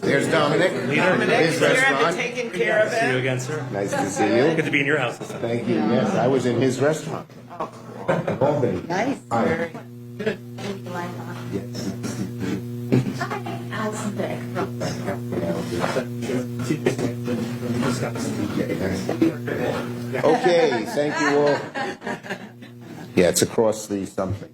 There's Dominic. His restaurant. Taking care of See you it. again, sir. Nice to see you. Good to be in your house this time. Thank you. Yes, I was in his restaurant. Albany. Nice. Hi. Okay, thank you all. Yeah, it's across the something.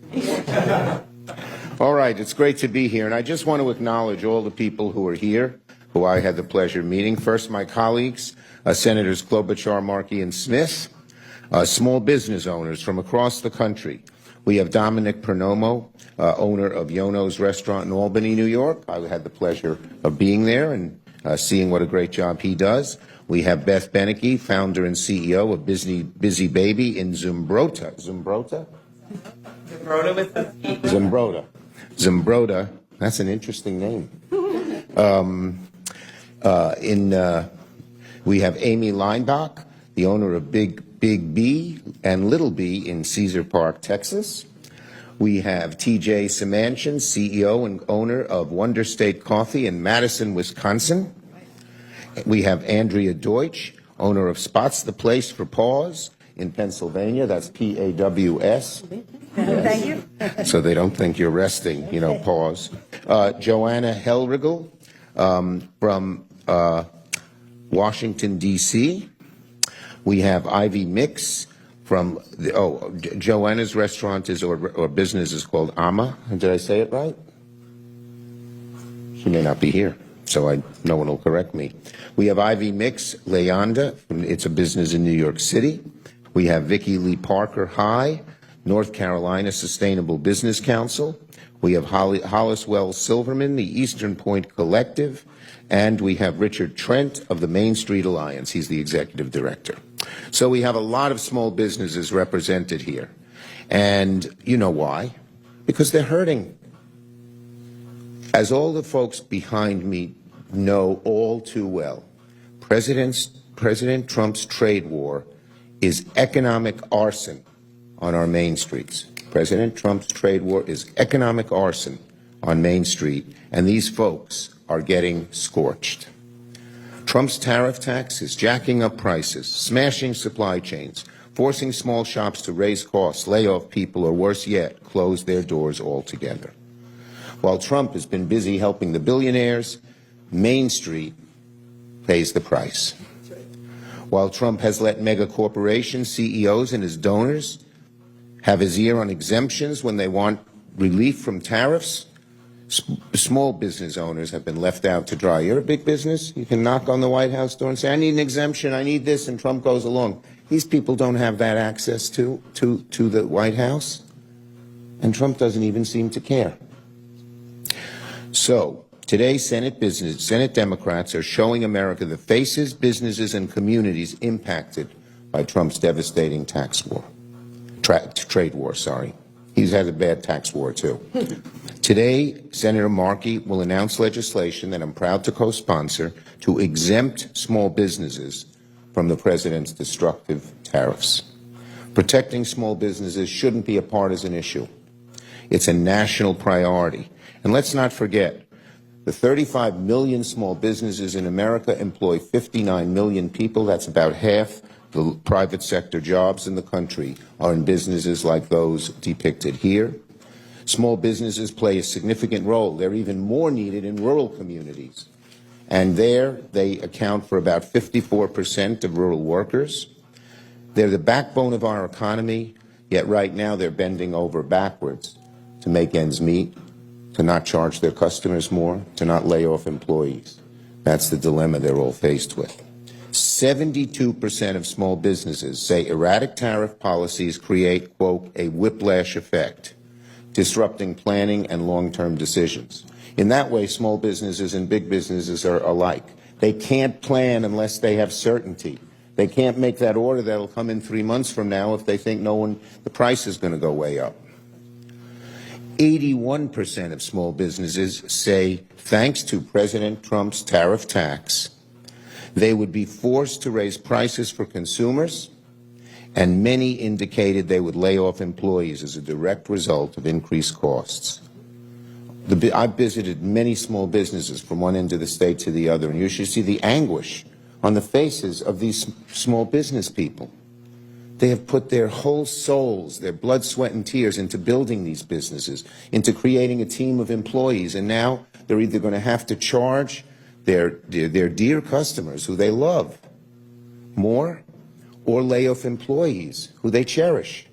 All right, it's great to be here, and I just want to acknowledge all the people who are here, who I had the pleasure of meeting. First, my colleagues, Senators Klobuchar, Markey, and Smith, small business owners from across the country. We have Dominic Pernomo, owner of Yono's Restaurant in Albany, New York. I had the pleasure of being there and seeing what a great job he does. We have Beth Beneke, founder and CEO of Busy Baby in Zumbrota. Zumbrota? Zumbrota with the Zumbrota. Zumbrota. That's an interesting name. We have Amy Leinbach, the owner of Big B and Little B in Cedar Park, Texas. We have TJ Samanchin, CEO and owner of Wonder State Coffee in Madison, Wisconsin. We have Andrea Deutsch, owner of Spots the Place for Paws in Pennsylvania. That's P-A-W-S. Thank you. So they don't think you're resting, pause. Joanna Hellrigel from Washington, D.C. We have Ivy Mix from, Joanna's restaurant is or business is called Ama. Did I say it right? She may not be here, so no one will correct me. We have Ivy Mix Leanda, it's a business in New York City. We have Vicki Lee Parker High, North Carolina Sustainable Business Council. We have Holliswell Silverman, the Eastern Point Collective, and we have Richard Trent of the Main Street Alliance. He's the executive director. So we have a lot of small businesses represented here. And you know why? Because they're hurting. As all the folks behind me know all too well, President Trump's trade war is economic arson on our main streets. President Trump's trade war is economic arson on Main Street, and these folks are getting scorched. Trump's tariff tax is jacking up prices, smashing supply chains, forcing small shops to raise costs, lay off people, or worse yet, close their doors altogether. While Trump has been busy helping the billionaires, Main Street pays the price. While Trump has let mega corporation CEOs and his donors have his ear on exemptions when they want relief from tariffs, small business owners have been left out to dry. You're a big business, you can knock on the White House door and say, I need an exemption, I need this, and Trump goes along. These people don't have that access to the White House, and Trump doesn't even seem to care. So today, Senate Democrats are showing America the faces, businesses, and communities impacted by Trump's devastating trade war. He's had a bad tax war, too. Today, Senator Markey will announce legislation that I'm proud to co-sponsor to exempt small businesses from the president's destructive tariffs. Protecting small businesses shouldn't be a partisan issue. It's a national priority. And let's not forget, the 35 million small businesses in America employ 59 million people. That's about half the private sector jobs in the country are in businesses like those depicted here. Small businesses play a significant role. They're even more needed in rural communities. And there, they account for about 54% of rural workers. They're the backbone of our economy, yet right now they're bending over backwards to make ends meet, to not charge their customers more, to not lay off employees. That's the dilemma they're all faced with. 72% of small businesses say erratic tariff policies create, quote, a whiplash effect, disrupting planning and long-term decisions. In that way, small businesses and big businesses are alike. They can't plan unless they have certainty. They can't make that order that'll come in 3 months from now if they think the price is going to go way up. 81% of small businesses say, thanks to President Trump's tariff tax, they would be forced to raise prices for consumers and many indicated they would lay off employees as a direct result of increased costs. I've visited many small businesses from one end of the state to the other, and you should see the anguish on the faces of these small business people. They have put their whole souls, their blood, sweat, and tears into building these businesses, into creating a team of employees, and now they're either going to have to charge their dear customers who they love more, or lay off employees who they cherish.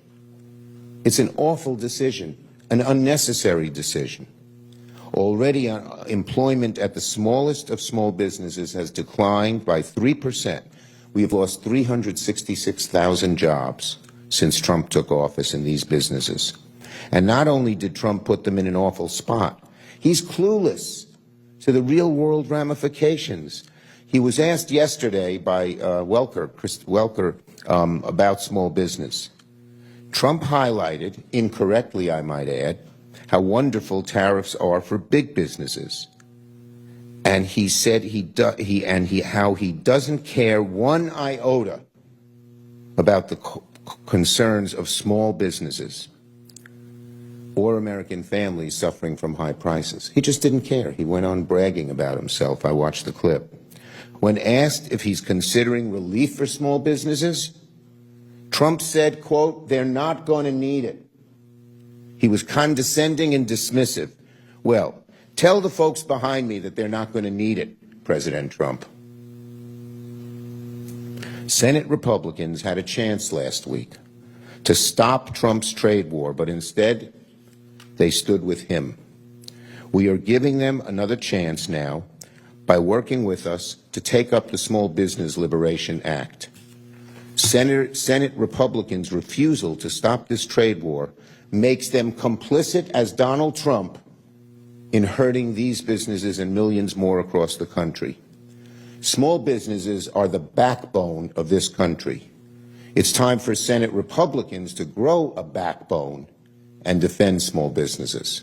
It's an awful decision, an unnecessary decision. Already, employment at the smallest of small businesses has declined by 3%. We have lost 366,000 jobs since Trump took office in these businesses. And not only did Trump put them in an awful spot, he's clueless to the real-world ramifications. He was asked yesterday by Chris Welker, about small business. Trump highlighted, incorrectly I might add, how wonderful tariffs are for big businesses. And he said how he doesn't care one iota about the concerns of small businesses or American families suffering from high prices. He just didn't care. He went on bragging about himself. I watched the clip. When asked if he's considering relief for small businesses, Trump said, quote, "They're not going to need it." He was condescending and dismissive. Well, tell the folks behind me that they're not going to need it, President Trump. Senate Republicans had a chance last week to stop Trump's trade war, but instead they stood with him. We are giving them another chance now by working with us to take up the Small Business Liberation Act. Senate Republicans' refusal to stop this trade war makes them complicit as Donald Trump in hurting these businesses and millions more across the country. Small businesses are the backbone of this country. It's time for Senate Republicans to grow a backbone and defend small businesses.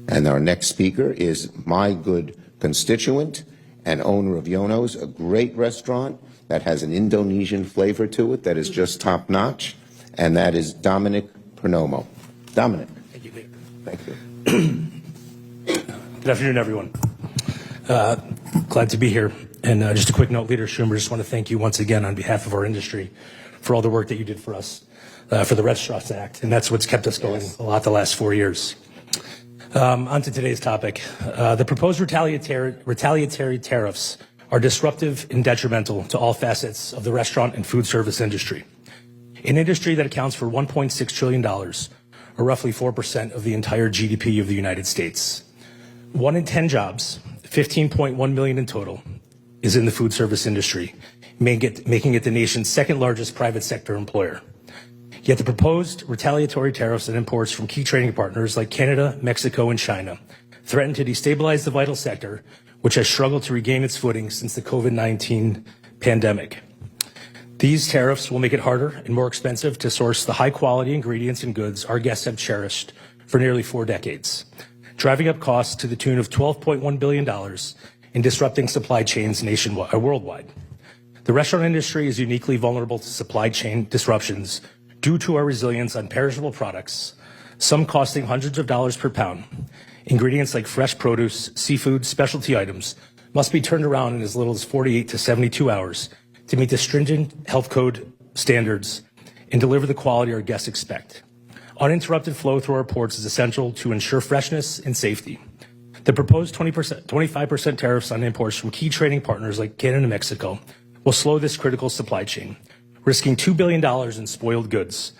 And our next speaker is my good constituent and owner of Yono's, a great restaurant that has an Indonesian flavor to it that is just top-notch, and that is Dominic Pernomo. Dominic. Thank you, Leader. Thank you. Good afternoon, everyone. Glad to be here. And just a quick note, Leader Schumer, just want to thank you once again on behalf of our industry for all the work that you did for us, for the Restaurants Act, and that's what's kept us going a lot the last 4 years. On to today's topic. The proposed retaliatory tariffs are disruptive and detrimental to all facets of the restaurant and food service industry, an industry that accounts for $1.6 trillion, or roughly 4% of the entire GDP of the United States. 1 in 10 jobs, 15.1 million in total, is in the food service industry, making it the nation's second largest private sector employer. Yet the proposed retaliatory tariffs on imports from key trading partners like Canada, Mexico, and China threaten to destabilize the vital sector, which has struggled to regain its footing since the COVID-19 pandemic. These tariffs will make it harder and more expensive to source the high-quality ingredients and goods our guests have cherished for nearly 4 decades, driving up costs to the tune of $12.1 billion and disrupting supply chains worldwide. The restaurant industry is uniquely vulnerable to supply chain disruptions due to our resilience on perishable products, some costing hundreds of dollars per pound. Ingredients like fresh produce, seafood, specialty items must be turned around in as little as 48 to 72 hours to meet the stringent health code standards and deliver the quality our guests expect. Uninterrupted flow through our ports is essential to ensure freshness and safety. The proposed 25% tariffs on imports from key trading partners like Canada and Mexico will slow this critical supply chain, risking $2 billion in spoiled goods.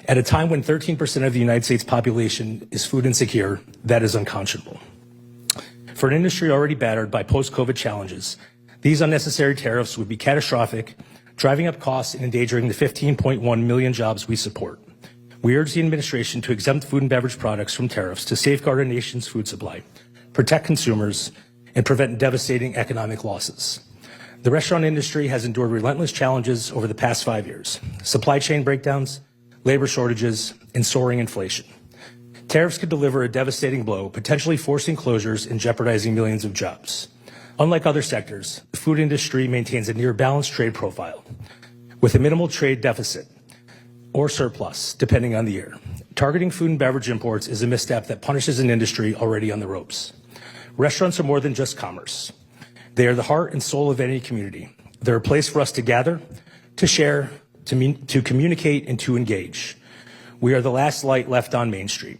At a time when 13% of the United States population is food insecure, that is unconscionable. For an industry already battered by post-COVID challenges, these unnecessary tariffs would be catastrophic, driving up costs and endangering the 15.1 million jobs we support. We urge the administration to exempt food and beverage products from tariffs to safeguard our nation's food supply, protect consumers, and prevent devastating economic losses. The restaurant industry has endured relentless challenges over the past 5 years: supply chain breakdowns, labor shortages, and soaring inflation. Tariffs could deliver a devastating blow, potentially forcing closures and jeopardizing millions of jobs. Unlike other sectors, the food industry maintains a near balanced trade profile. With a minimal trade deficit, or surplus, depending on the year. Targeting food and beverage imports is a misstep that punishes an industry already on the ropes. Restaurants are more than just commerce. They are the heart and soul of any community. They're a place for us to gather, to share, to communicate, and to engage. We are the last light left on Main Street.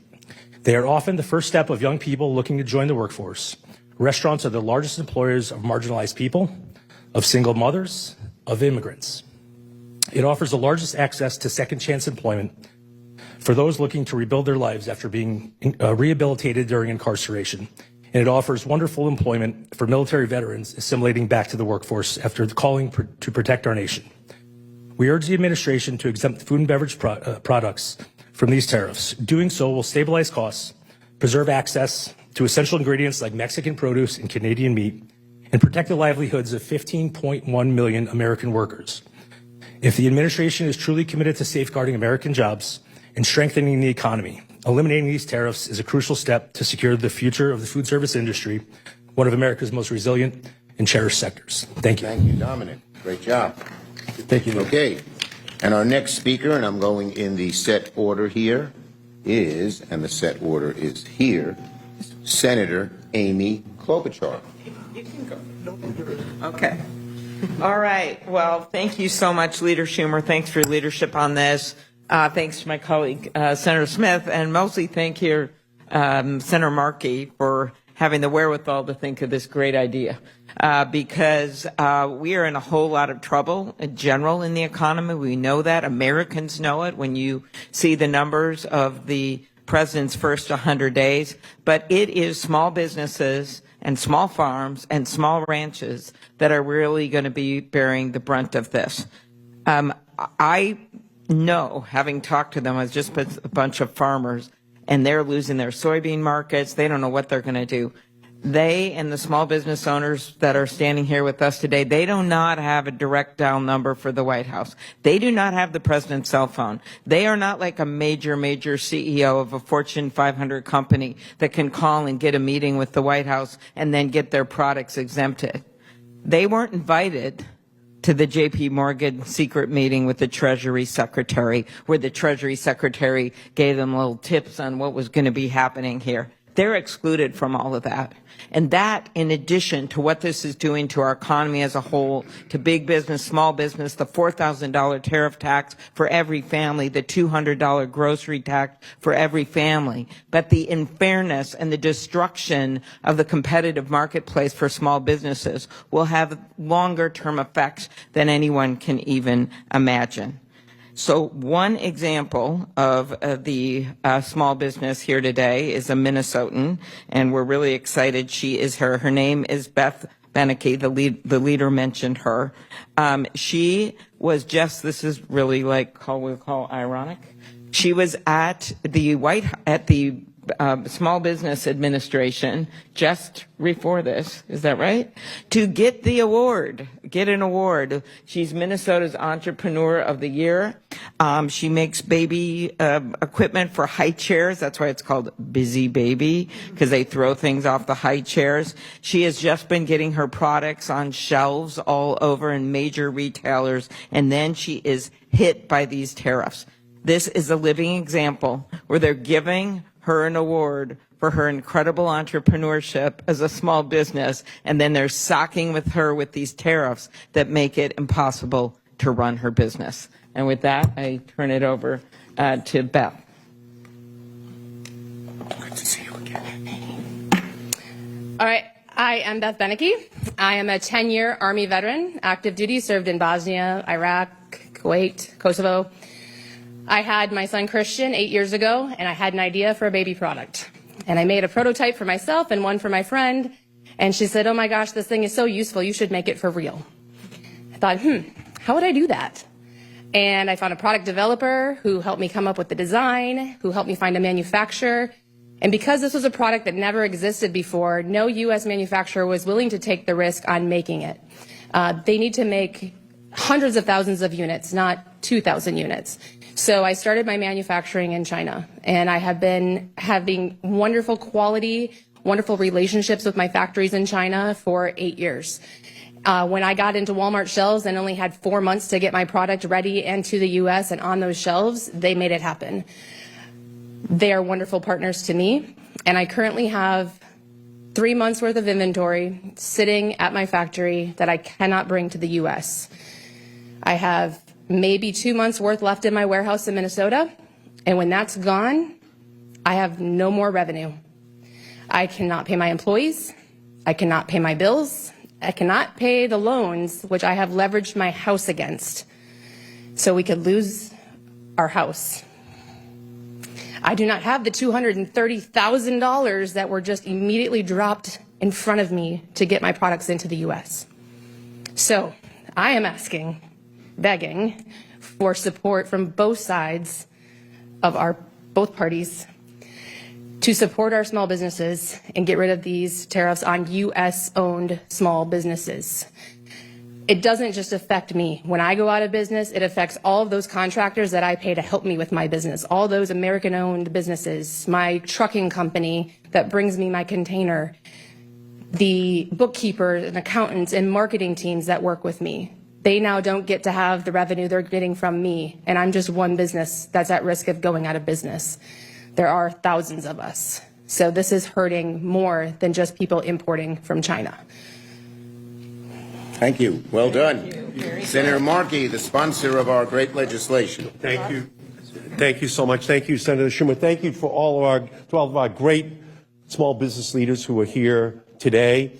They are often the first step of young people looking to join the workforce. Restaurants are the largest employers of marginalized people, of single mothers, of immigrants. It offers the largest access to second chance employment for those looking to rebuild their lives after being rehabilitated during incarceration. And it offers wonderful employment for military veterans assimilating back to the workforce after calling to protect our nation. We urge the administration to exempt food and beverage products from these tariffs. Doing so will stabilize costs, preserve access to essential ingredients like Mexican produce and Canadian meat, and protect the livelihoods of 15.1 million American workers. If the administration is truly committed to safeguarding American jobs and strengthening the economy, eliminating these tariffs is a crucial step to secure the future of the food service industry, one of America's most resilient and cherished sectors. Thank you. Thank you, Dominic. Great job. Thank you. Okay. And our next speaker, and I'm going in the set order here, is, and the set order is here, Senator Amy Klobuchar. You can go. Okay. All right. Well, thank you so much, Leader Schumer. Thanks for your leadership on this. Thanks to my colleague, Senator Smith, and mostly thank you, Senator Markey, for having the wherewithal to think of this great idea. Because we are in a whole lot of trouble in general in the economy. We know that. Americans know it when you see the numbers of the president's first 100 days. But it is small businesses and small farms and small ranches that are really going to be bearing the brunt of this. I know, having talked to them, I was just a bunch of farmers, and they're losing their soybean markets. They don't know what they're going to do. They and the small business owners that are standing here with us today, they do not have a direct dial number for the White House. They do not have the president's cell phone. They are not like a major CEO of a Fortune 500 company that can call and get a meeting with the White House and then get their products exempted. They weren't invited to the J.P. Morgan secret meeting with the Treasury Secretary, where the Treasury Secretary gave them little tips on what was going to be happening here. They're excluded from all of that. And that, in addition to what this is doing to our economy as a whole, to big business, small business, the $4,000 tariff tax for every family, the $200 grocery tax for every family, but the unfairness and the destruction of the competitive marketplace for small businesses will have longer-term effects than anyone can even imagine. So one example of the small business here today is a Minnesotan, and we're really excited. Her name is Beth Beneke. The leader mentioned her. She was this is really like we'll call ironic. She was at the Small Business Administration just before this, is that right? To get an award. She's Minnesota's Entrepreneur of the Year. She makes baby equipment for high chairs. That's why it's called Busy Baby, because they throw things off the high chairs. She has just been getting her products on shelves all over in major retailers, and then she is hit by these tariffs. This is a living example where they're giving her an award for her incredible entrepreneurship as a small business, and then they're socking with her with these tariffs that make it impossible to run her business. And with that, I turn it over to Beth. Good to see you again. All right. I am Beth Beneke. I am a 10-year Army veteran, active duty, served in Bosnia, Iraq, Kuwait, Kosovo. I had my son Christian 8 years ago, and I had an idea for a baby product. And I made a prototype for myself and one for my friend. And she said, "Oh my gosh, this thing is so useful. You should make it for real." I thought, how would I do that? And I found a product developer who helped me come up with the design, who helped me find a manufacturer. And because this was a product that never existed before, no U.S. manufacturer was willing to take the risk on making it. They need to make hundreds of thousands of units, not 2,000 units. So I started my manufacturing in China, and I have been having wonderful quality, wonderful relationships with my factories in China for 8 years. When I got into Walmart shelves and only had 4 months to get my product ready and to the U.S. and on those shelves, they made it happen. They are wonderful partners to me, and I currently have 3 months worth of inventory sitting at my factory that I cannot bring to the U.S. I have maybe 2 months worth left in my warehouse in Minnesota, and when that's gone, I have no more revenue. I cannot pay my employees. I cannot pay my bills. I cannot pay the loans, which I have leveraged my house against, so we could lose our house. I do not have the $230,000 that were just immediately dropped in front of me to get my products into the U.S. So I am asking, begging for support from both sides of both parties to support our small businesses and get rid of these tariffs on U.S.-owned small businesses. It doesn't just affect me. When I go out of business, it affects all of those contractors that I pay to help me with my business, all those American-owned businesses, my trucking company that brings me my container, the bookkeepers and accountants and marketing teams that work with me. They now don't get to have the revenue they're getting from me, and I'm just one business that's at risk of going out of business. There are thousands of us. So this is hurting more than just people importing from China. Thank you. Well done. Senator Markey, the sponsor of our great legislation. Thank you. Thank you so much. Thank you, Senator Schumer. Thank you for all of our great small business leaders who are here today.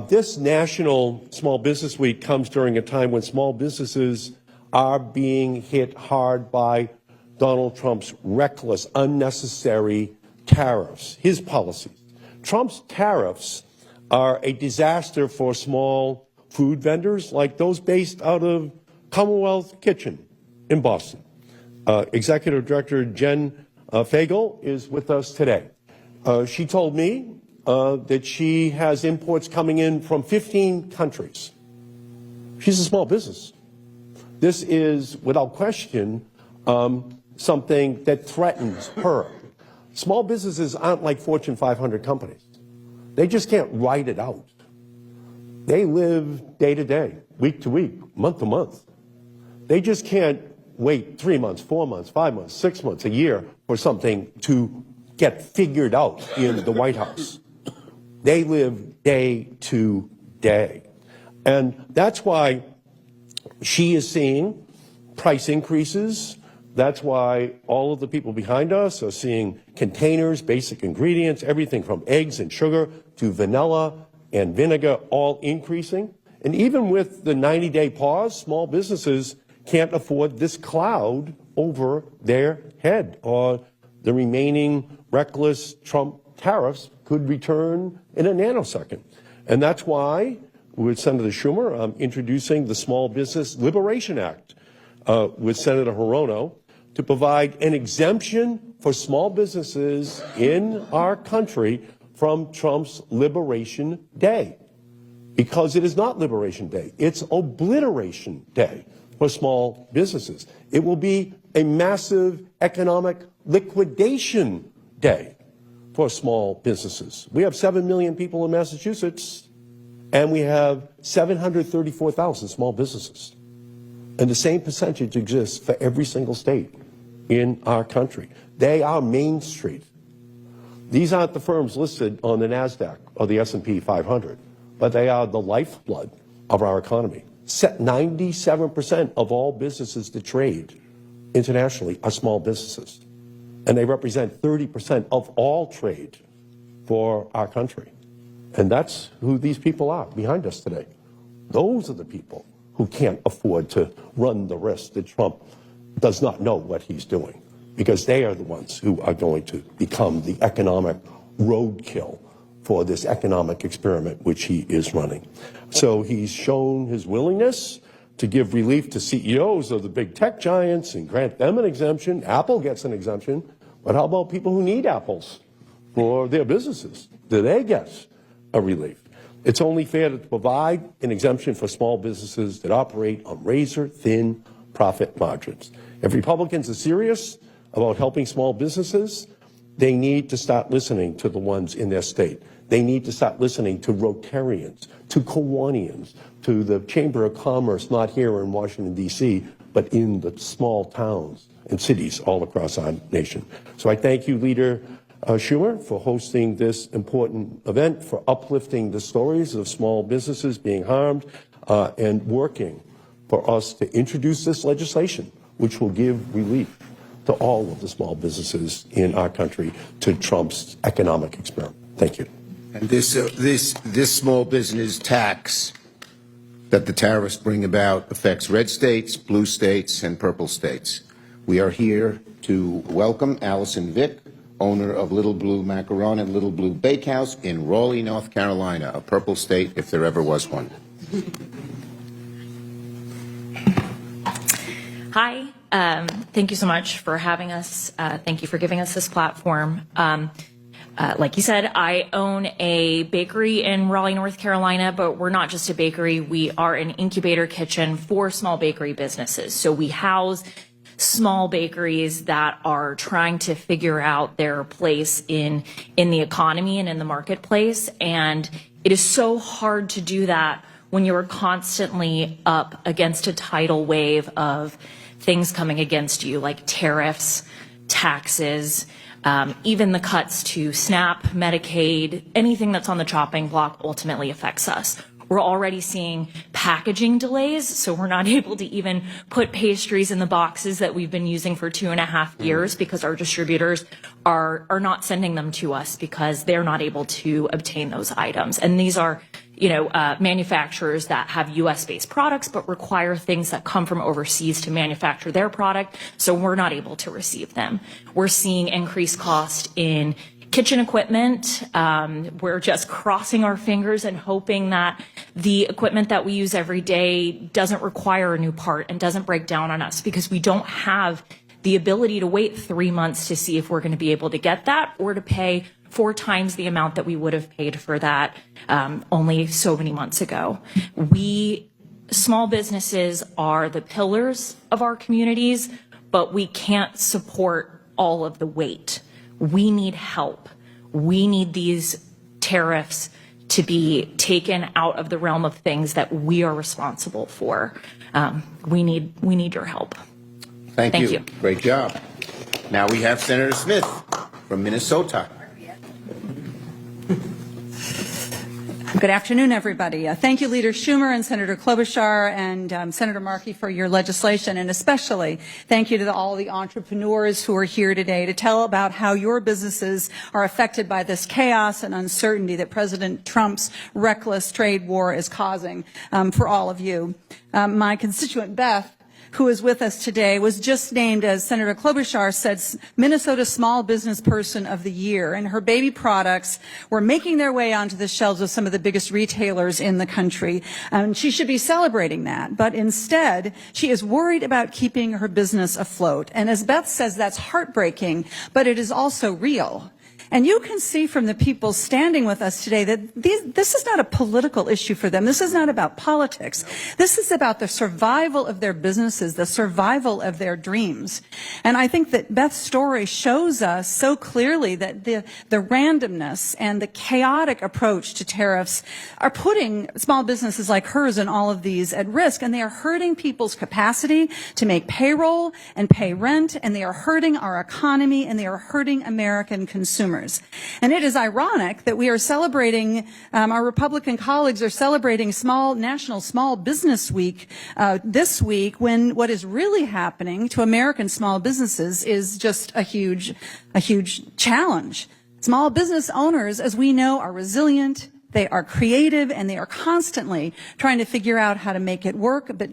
This National Small Business Week comes during a time when small businesses are being hit hard by Donald Trump's reckless, unnecessary tariffs, his policies. Trump's tariffs are a disaster for small food vendors like those based out of Commonwealth Kitchen in Boston. Executive Director Jen Fagel is with us today. She told me that she has imports coming in from 15 countries. She's a small business. This is, without question, something that threatens her. Small businesses aren't like Fortune 500 companies. They just can't write it out. They live day to day, week to week, month to month. They just can't wait 3 months, 4 months, 5 months, 6 months, a year for something to get figured out in the White House. They live day to day. And that's why she is seeing price increases. That's why all of the people behind us are seeing containers, basic ingredients, everything from eggs and sugar to vanilla and vinegar all increasing. And even with the 90-day pause, small businesses can't afford this cloud over their head, or the remaining reckless Trump tariffs could return in a nanosecond. And that's why, with Senator Schumer, I'm introducing the Small Business Liberation Act with Senator Hirono to provide an exemption for small businesses in our country from Trump's Liberation Day. Because it is not Liberation Day, it's Obliteration Day for small businesses. It will be a massive economic liquidation day for small businesses. We have 7 million people in Massachusetts, and we have 734,000 small businesses. And the same percentage exists for every single state in our country. They are Main Street. These aren't the firms listed on the NASDAQ or the S&P 500, but they are the lifeblood of our economy. 97% of all businesses that trade internationally are small businesses, and they represent 30% of all trade for our country. And that's who these people are behind us today. Those are the people who can't afford to run the risk that Trump does not know what he's doing, because they are the ones who are going to become the economic roadkill for this economic experiment which he is running. So he's shown his willingness to give relief to CEOs of the big tech giants and grant them an exemption. Apple gets an exemption, but how about people who need apples for their businesses? Do they get a relief? It's only fair to provide an exemption for small businesses that operate on razor-thin profit margins. If Republicans are serious about helping small businesses, they need to start listening to the ones in their state. They need to start listening to Rotarians, to Kiwanians, to the Chamber of Commerce, not here in Washington, D.C., but in the small towns and cities all across our nation. So I thank you, Leader Schumer, for hosting this important event, for uplifting the stories of small businesses being harmed, and working for us to introduce this legislation, which will give relief to all of the small businesses in our country to Trump's economic experiment. Thank you. And this small business tax that the tariffs bring about affects red states, blue states, and purple states. We are here to welcome Allison Vick, owner of Little Blue Macaron and Little Blue Bakehouse in Raleigh, North Carolina, a purple state if there ever was one. Hi, thank you so much for having us. Thank you for giving us this platform. Like you said, I own a bakery in Raleigh, North Carolina, but we're not just a bakery. We are an incubator kitchen for small bakery businesses. So we house small bakeries that are trying to figure out their place in the economy and in the marketplace. And it is so hard to do that when you're constantly up against a tidal wave of things coming against you, like tariffs, taxes, even the cuts to SNAP, Medicaid, anything that's on the chopping block ultimately affects us. We're already seeing packaging delays, so we're not able to even put pastries in the boxes that we've been using for 2.5 years because our distributors are not sending them to us because they're not able to obtain those items. And these are, manufacturers that have U.S.-based products but require things that come from overseas to manufacture their product, so we're not able to receive them. We're seeing increased cost in kitchen equipment. We're just crossing our fingers and hoping that the equipment that we use every day doesn't require a new part and doesn't break down on us, because we don't have the ability to wait 3 months to see if we're going to be able to get that, or to pay 4 times the amount that we would have paid for that only so many months ago. Small businesses are the pillars of our communities, but we can't support all of the weight. We need help. We need these tariffs to be taken out of the realm of things that we are responsible for. We need your help. Thank Thank you. you. Great job. Now we have Senator Smith from Minnesota. Good afternoon, everybody. Thank you, Leader Schumer and Senator Klobuchar and Senator Markey for your legislation, and especially thank you to all the entrepreneurs who are here today to tell about how your businesses are affected by this chaos and uncertainty that President Trump's reckless trade war is causing for all of you. My constituent, Beth, who is with us today, was just named, as Senator Klobuchar said, Minnesota Small Business Person of the Year, and her baby products were making their way onto the shelves of some of the biggest retailers in the country. She should be celebrating that, but instead, she is worried about keeping her business afloat. And as Beth says, that's heartbreaking, but it is also real. And you can see from the people standing with us today that this is not a political issue for them. This is not about politics. This is about the survival of their businesses, the survival of their dreams. And I think that Beth's story shows us so clearly that the randomness and the chaotic approach to tariffs are putting small businesses like hers and all of these at risk, and they are hurting people's capacity to make payroll and pay rent, and they are hurting our economy, and they are hurting American consumers. And it is ironic that we are celebrating, our Republican colleagues are celebrating National Small Business Week this week, when what is really happening to American small businesses is just a huge challenge. Small business owners, as we know, are resilient, they are creative, and they are constantly trying to figure out how to make it work, but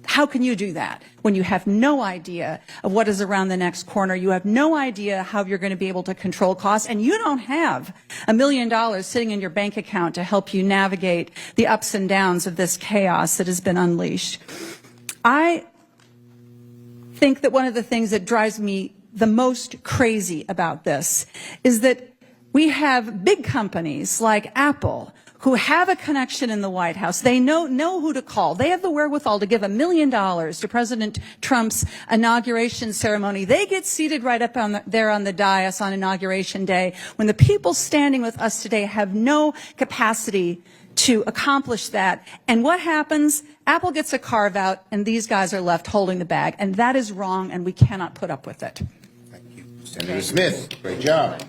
how can you do that when you have no idea of what is around the next corner? You have no idea how you're going to be able to control costs, and you don't have $1 million sitting in your bank account to help you navigate the ups and downs of this chaos that has been unleashed. I think that one of the things that drives me the most crazy about this is that we have big companies like Apple who have a connection in the White House. They know who to call. They have the wherewithal to give $1 million to President Trump's inauguration ceremony. They get seated right up there on the dais on Inauguration Day when the people standing with us today have no capacity to accomplish that. And what happens? Apple gets a carve out and these guys are left holding the bag. And that is wrong and we cannot put up with it. Thank you. Senator Smith, great job.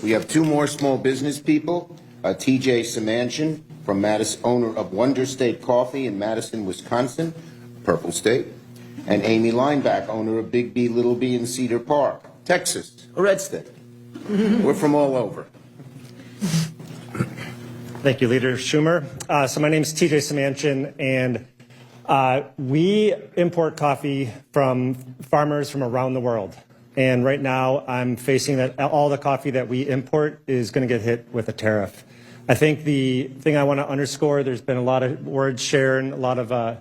We have two more small business people. T.J. Samanchin, from Madison, owner of Wonder State Coffee in Madison, Wisconsin, Purple State, and Amy Lineback, owner of Big B, Little B in Cedar Park, Texas, a red state. We're from all over. Thank you, Leader Schumer. So my name is T.J. Samanchin, and we import coffee from farmers from around the world. And right now, I'm facing that all the coffee that we import is going to get hit with a tariff. I think the thing I want to underscore, there's been a lot of words shared, a lot of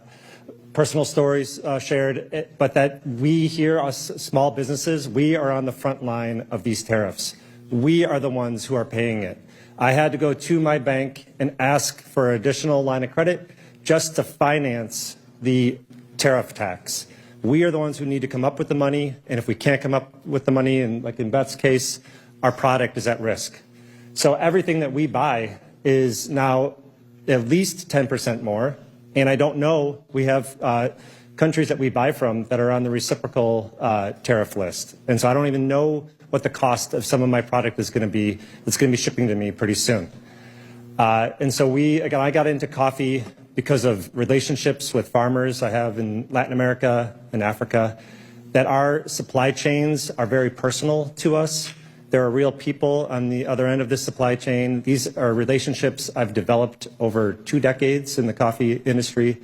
personal stories shared, but that we here, us small businesses, we are on the front line of these tariffs. We are the ones who are paying it. I had to go to my bank and ask for an additional line of credit just to finance the tariff tax. We are the ones who need to come up with the money, and if we can't come up with the money, and like in Beth's case, our product is at risk. So everything that we buy is now at least 10% more, and I don't know, we have countries that we buy from that are on the reciprocal tariff list, and so I don't even know what the cost of some of my product is going to be that's going to be shipping to me pretty soon. And so I got into coffee because of relationships with farmers I have in Latin America and Africa, that our supply chains are very personal to us. There are real people on the other end of this supply chain. These are relationships I've developed over 2 decades in the coffee industry.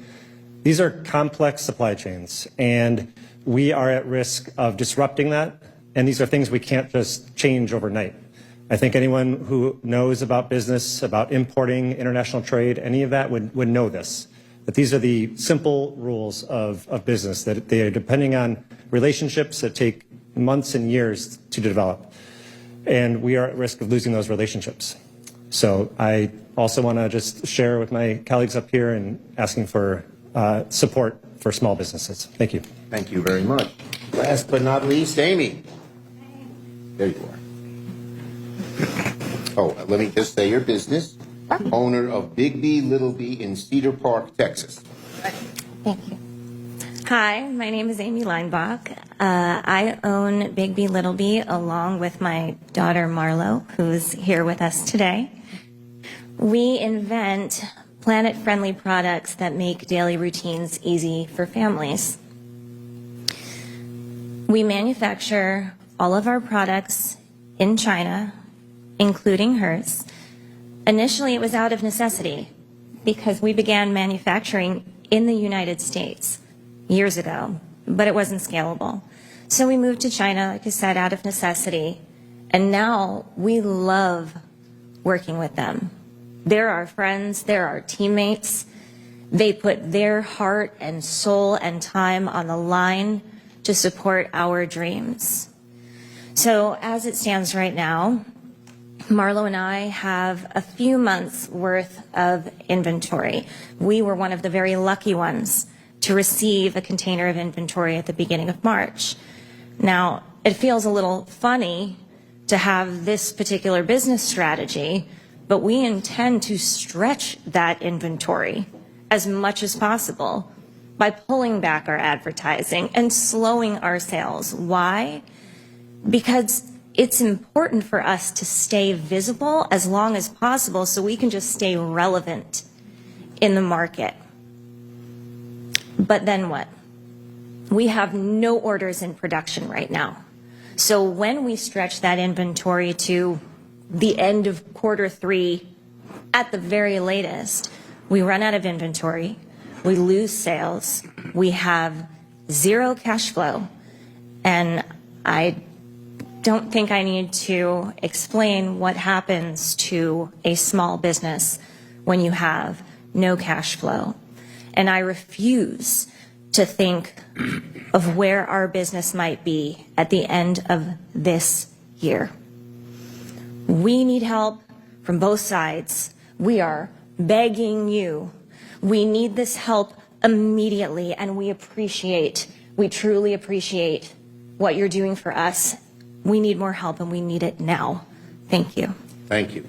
These are complex supply chains, and we are at risk of disrupting that, and these are things we can't just change overnight. I think anyone who knows about business, about importing, international trade, any of that would know this, that these are the simple rules of business, that they are depending on relationships that take months and years to develop. And we are at risk of losing those relationships. So I also want to just share with my colleagues up here and asking for support for small businesses. Thank you. Thank you very much. Last but not least, Amy. There you are. Oh, let me just say your business. Owner of Big B, Little B in Cedar Park, Texas. Thank you. Hi, my name is Amy Leinbach. I own Big B, Little B along with my daughter Marlo, who's here with us today. We invent planet-friendly products that make daily routines easy for families. We manufacture all of our products in China, including hers. Initially, it was out of necessity because we began manufacturing in the United States years ago, but it wasn't scalable. So we moved to China, like I said, out of necessity, and now we love working with them. They're our friends, they're our teammates. They put their heart and soul and time on the line to support our dreams. So as it stands right now, Marlo and I have a few months worth of inventory. We were one of the very lucky ones to receive a container of inventory at the beginning of March. Now, it feels a little funny to have this particular business strategy, but we intend to stretch that inventory as much as possible by pulling back our advertising and slowing our sales. Why? Because it's important for us to stay visible as long as possible so we can just stay relevant in the market. But then what? We have no orders in production right now. So when we stretch that inventory to the end of Q3 at the very latest, we run out of inventory, we lose sales, we have zero cash flow, and I don't think I need to explain what happens to a small business when you have no cash flow. And I refuse to think of where our business might be at the end of this year. We need help from both sides. We are begging you. We need this help immediately, and we truly appreciate what you're doing for us. We need more help, and we need it now. Thank you. Thank you.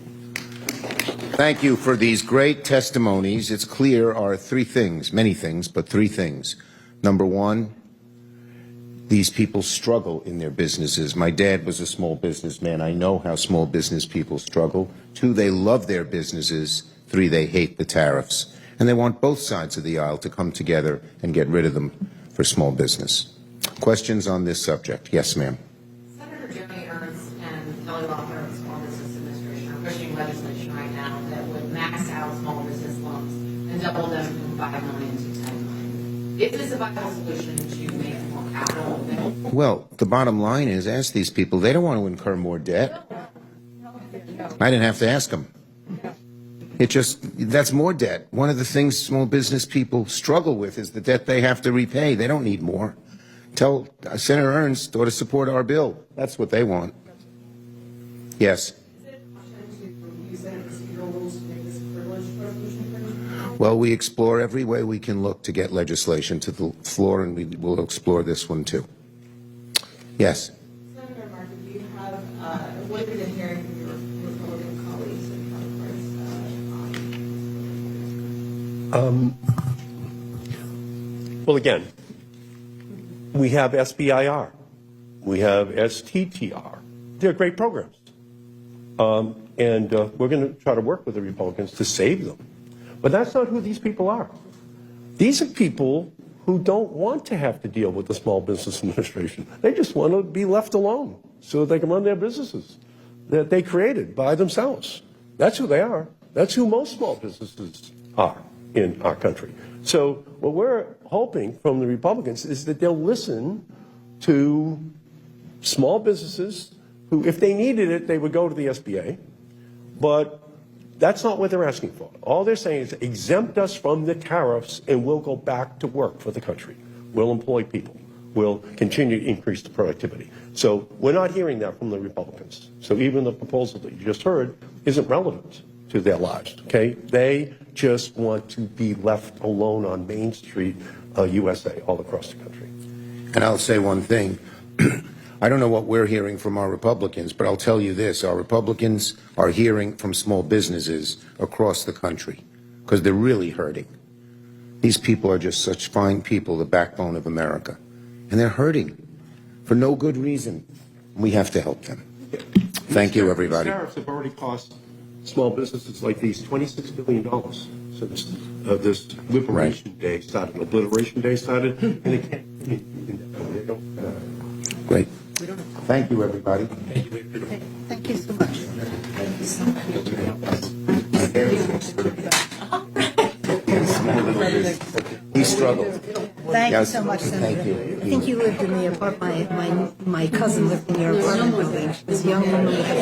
Thank you for these great testimonies. It's clear are three things, many things, but three things. Number one, these people struggle in their businesses. My dad was a small businessman. I know how small business people struggle. Two, they love their businesses. Three, they hate the tariffs. And they want both sides of the aisle to come together and get rid of them for small business. Questions on this subject? Yes, ma'am. Senator Jeremy Ernst and Kelly Loeffler of the Small Business Administration are pushing legislation right now that would max out small business loans and double them from $5 million to $10 million. Is this a viable solution to make more capital available? Well, the bottom line is, ask these people. They don't want to incur more debt. I didn't have to ask them. That's more debt. One of the things small business people struggle with is the debt they have to repay. They don't need more. Tell Senator Ernst ought to support our bill. That's what they want. Yes. Well, we explore every way we can look to get legislation to the floor, and we will explore this one too. Yes. Senator Markey, do you have, what have you been hearing from your Republican colleagues and counterparts Well, again, we have SBIR. We have STTR. They're great programs. And we're going to try to work with the Republicans to save them. But that's not who these people are. These are people who don't want to have to deal with the Small Business Administration. They just want to be left alone so they can run their businesses that they created by themselves. That's who they are. That's who most small businesses are in our country. So what we're hoping from the Republicans is that they'll listen to small businesses who, if they needed it, they would go to the SBA. But that's not what they're asking for. All they're saying is exempt us from the tariffs and we'll go back to work for the country. We'll employ people. We'll continue to increase the productivity. So we're not hearing that from the Republicans. So even the proposal that you just heard isn't relevant to their lives, okay? They just want to be left alone on Main Street, USA, all across the country. And I'll say one thing. I don't know what we're hearing from our Republicans, but I'll tell you this. Our Republicans are hearing from small businesses across the country because they're really hurting. These people are just such fine people, the backbone of America. And they're hurting for no good reason. We have to help them. Thank you, everybody. These tariffs have already cost small businesses like these $26 billion since this Liberation Day started. Obliteration Day started, and they can't. Great. Thank you, everybody. Thank you so much. He struggled. Thank you so much, Senator. Thank you. I think you lived in the apartment. My cousin lived in your apartment building. She was a young woman with her